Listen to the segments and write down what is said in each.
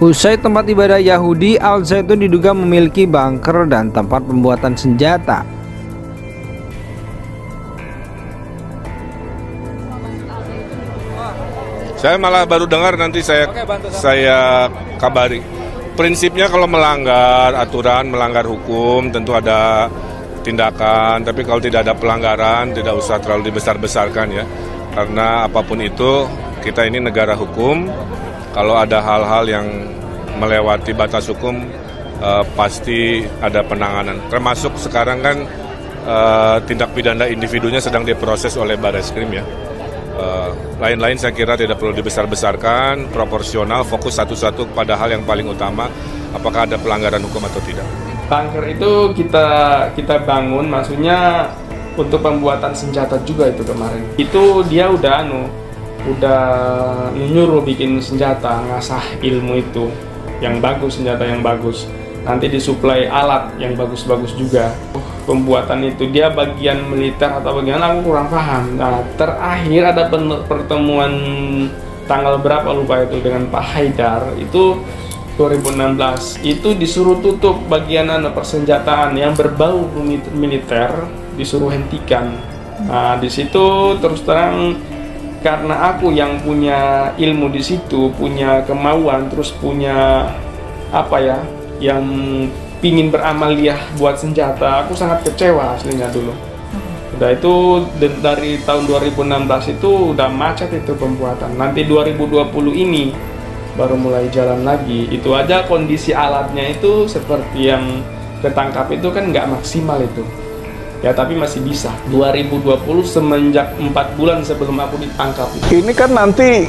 Usai tempat ibadah Yahudi, Al Zaitun diduga memiliki bunker dan tempat pembuatan senjata. Saya malah baru dengar, nanti saya kabari. Prinsipnya kalau melanggar aturan, melanggar hukum, tentu ada tindakan. Tapi kalau tidak ada pelanggaran, tidak usah terlalu dibesar-besarkan ya. Karena apapun itu, kita ini negara hukum. Kalau ada hal-hal yang melewati batas hukum, pasti ada penanganan. Termasuk sekarang kan tindak pidana individunya sedang diproses oleh Barreskrim ya. Lain-lain saya kira tidak perlu dibesar-besarkan, proporsional, fokus satu-satu pada hal yang paling utama, apakah ada pelanggaran hukum atau tidak. Bunker itu kita bangun, maksudnya untuk pembuatan senjata juga itu kemarin. Itu dia udah nyuruh bikin senjata, ngasah ilmu itu yang bagus, senjata yang bagus. Nanti disuplai alat yang bagus-bagus juga. Pembuatan itu dia bagian militer atau bagian, aku kurang paham. Nah, terakhir ada pertemuan tanggal berapa lupa itu dengan Pak Haidar, itu 2016. Itu disuruh tutup bagian persenjataan yang berbau militer, disuruh hentikan. Nah, di situ terus terang karena aku yang punya ilmu di situ, punya kemauan, terus punya yang pingin beramaliyah buat senjata, aku sangat kecewa aslinya dulu. Udah itu dari tahun 2016 itu udah macet itu pembuatan. Nanti 2020 ini baru mulai jalan lagi. Itu aja kondisi alatnya itu seperti yang ketangkap itu kan nggak maksimal itu. Ya tapi masih bisa. 2020 semenjak 4 bulan sebelum aku ditangkap. Ini kan nanti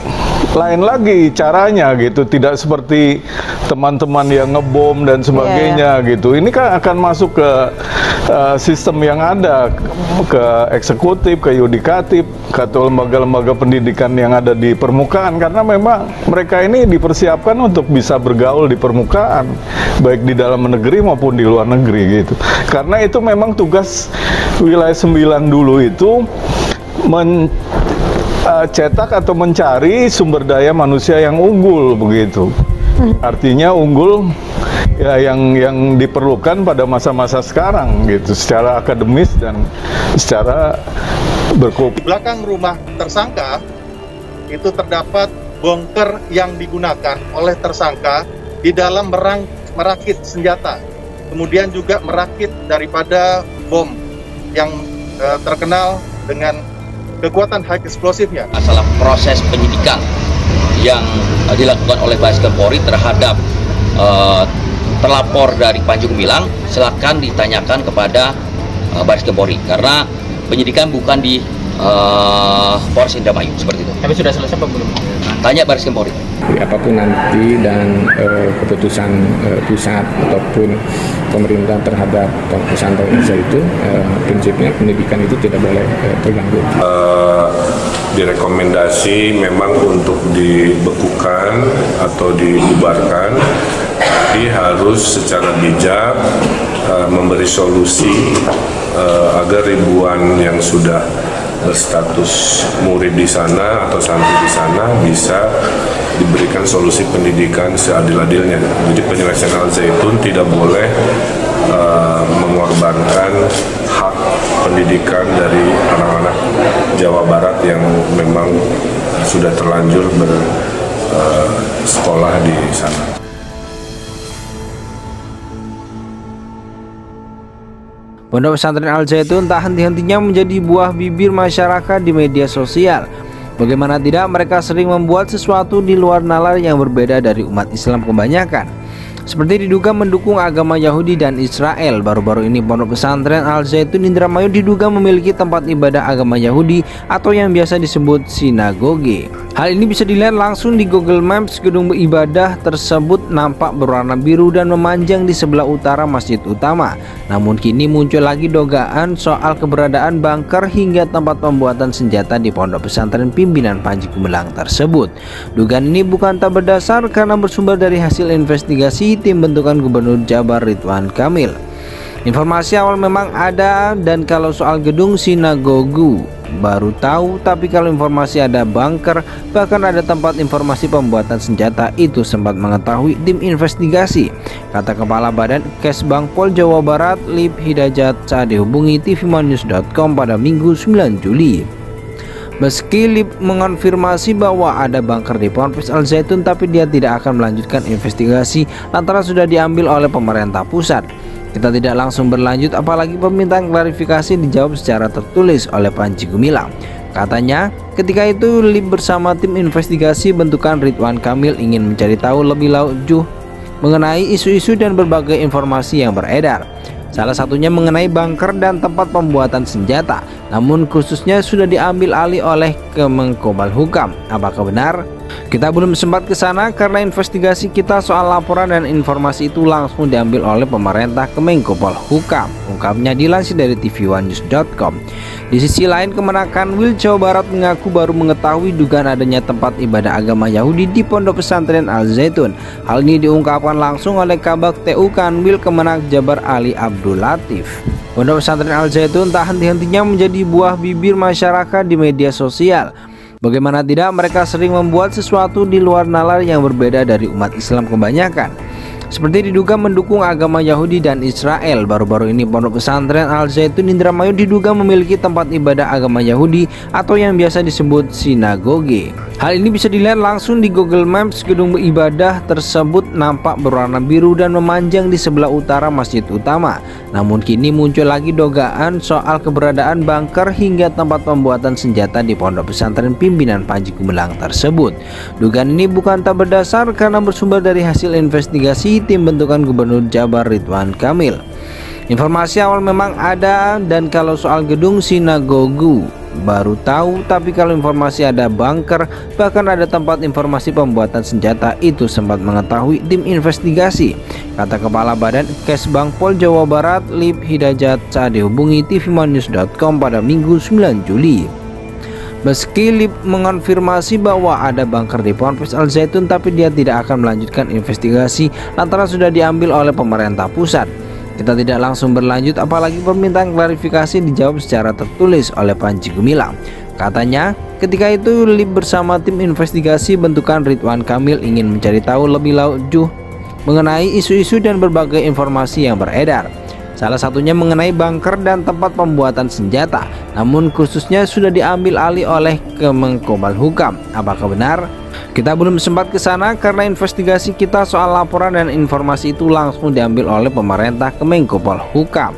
lain lagi caranya gitu, tidak seperti teman-teman yang ngebom dan sebagainya gitu. Ini kan akan masuk ke sistem yang ada, ke eksekutif, ke yudikatif, ke lembaga-lembaga pendidikan yang ada di permukaan, karena memang mereka ini dipersiapkan untuk bisa bergaul di permukaan, baik di dalam negeri maupun di luar negeri gitu. Karena itu memang tugas wilayah 9 dulu itu cetak atau mencari sumber daya manusia yang unggul begitu. Artinya unggul ya yang diperlukan pada masa-masa sekarang gitu, secara akademis dan secara berkualitas. Di belakang rumah tersangka itu terdapat bunker yang digunakan oleh tersangka di dalam merakit senjata, kemudian juga merakit daripada bom yang terkenal dengan kekuatan high explosifnya. Masalah proses penyidikan yang dilakukan oleh Barreskrim Polri terhadap terlapor dari Panji Gumilang, silakan ditanyakan kepada Barreskrim Polri, karena penyidikan bukan di Polres Indramayu seperti itu. Tapi sudah selesai apa belum? Tanya Barreskrim Polri. Apapun nanti dan keputusan pusat ataupun pemerintah terhadap pesantren Al Zaitun, prinsipnya pendidikan itu tidak boleh terganggu. Direkomendasi memang untuk dibekukan atau dibubarkan, tapi harus secara bijak memberi solusi agar ribuan yang sudah berstatus murid di sana atau santri di sana bisa diberikan solusi pendidikan seadil-adilnya. Jadi penyelesaian Al Zaitun tidak boleh mengorbankan hak pendidikan dari anak-anak Jawa Barat yang memang sudah terlanjur bersekolah di sana. Pondok pesantren Al Zaitun tak henti-hentinya menjadi buah bibir masyarakat di media sosial. Bagaimana tidak, mereka sering membuat sesuatu di luar nalar yang berbeda dari umat Islam kebanyakan. Seperti diduga mendukung agama Yahudi dan Israel. Baru-baru ini Pondok Pesantren Al Zaitun Indramayu diduga memiliki tempat ibadah agama Yahudi atau yang biasa disebut sinagoge. Hal ini bisa dilihat langsung di Google Maps. Gedung ibadah tersebut nampak berwarna biru dan memanjang di sebelah utara masjid utama. Namun kini muncul lagi dugaan soal keberadaan bunker hingga tempat pembuatan senjata di Pondok Pesantren pimpinan Panji Gumilang tersebut. Dugaan ini bukan tak berdasar karena bersumber dari hasil investigasi tim bentukan Gubernur Jabar Ridwan Kamil. Informasi awal memang ada, dan kalau soal gedung sinagogu baru tahu, tapi kalau informasi ada bunker, bahkan ada tempat informasi pembuatan senjata, itu sempat mengetahui tim investigasi, kata Kepala Badan Kesbang Pol Jawa Barat Lip Hidayat saat dihubungi tvmonnews.com pada Minggu 9 Juli. Meski Lip mengonfirmasi bahwa ada bunker di Ponpes Al Zaitun, tapi dia tidak akan melanjutkan investigasi lantaran sudah diambil oleh pemerintah pusat. Kita tidak langsung berlanjut, apalagi permintaan klarifikasi dijawab secara tertulis oleh Panji Gumilang. Katanya, ketika itu Lip bersama tim investigasi bentukan Ridwan Kamil ingin mencari tahu lebih lanjut mengenai isu-isu dan berbagai informasi yang beredar. Salah satunya mengenai bunker dan tempat pembuatan senjata, namun khususnya sudah diambil alih oleh Kemenkopolhukam. Apakah benar? Kita belum sempat ke sana karena investigasi kita soal laporan dan informasi itu langsung diambil oleh pemerintah Kemenkopolhukam, ungkapnya dilansir dari tvOneNews.com. Di sisi lain, Kemenakan Jawa Barat mengaku baru mengetahui dugaan adanya tempat ibadah agama Yahudi di Pondok Pesantren Al Zaitun. Hal ini diungkapkan langsung oleh Kabag TU Kanwil Kemenak Jabar Ali Abdul Latif. Pondok Pesantren Al Zaitun tak henti-hentinya menjadi buah bibir masyarakat di media sosial. Bagaimana tidak, mereka sering membuat sesuatu di luar nalar yang berbeda dari umat Islam kebanyakan, seperti diduga mendukung agama Yahudi dan Israel. Baru-baru ini Pondok Pesantren Al Zaitun Indramayu diduga memiliki tempat ibadah agama Yahudi atau yang biasa disebut sinagoge. Hal ini bisa dilihat langsung di Google Maps. Gedung ibadah tersebut nampak berwarna biru dan memanjang di sebelah utara masjid utama. Namun kini muncul lagi dugaan soal keberadaan bunker hingga tempat pembuatan senjata di Pondok Pesantren pimpinan Panji Gumilang tersebut. Dugaan ini bukan tak berdasar karena bersumber dari hasil investigasi tim bentukan Gubernur Jabar Ridwan Kamil. Informasi awal memang ada, dan kalau soal gedung sinagogu baru tahu, tapi kalau informasi ada bunker, bahkan ada tempat informasi pembuatan senjata, itu sempat mengetahui tim investigasi, kata Kepala Badan Kesbang Pol Jawa Barat Lip Hidayat saat dihubungi tvmonnews.com pada Minggu 9 Juli. Meski Lip mengonfirmasi bahwa ada bunker di Ponpes Al Zaitun, tapi dia tidak akan melanjutkan investigasi lantaran sudah diambil oleh pemerintah pusat. Kita tidak langsung berlanjut, apalagi permintaan klarifikasi dijawab secara tertulis oleh Panji Gumilang. Katanya, ketika itu Lip bersama tim investigasi bentukan Ridwan Kamil ingin mencari tahu lebih lanjut mengenai isu-isu dan berbagai informasi yang beredar. Salah satunya mengenai bunker dan tempat pembuatan senjata, namun khususnya sudah diambil alih oleh Kemenkopolhukam. Apakah benar? Kita belum sempat ke sana karena investigasi kita soal laporan dan informasi itu langsung diambil oleh pemerintah Kemenkopolhukam,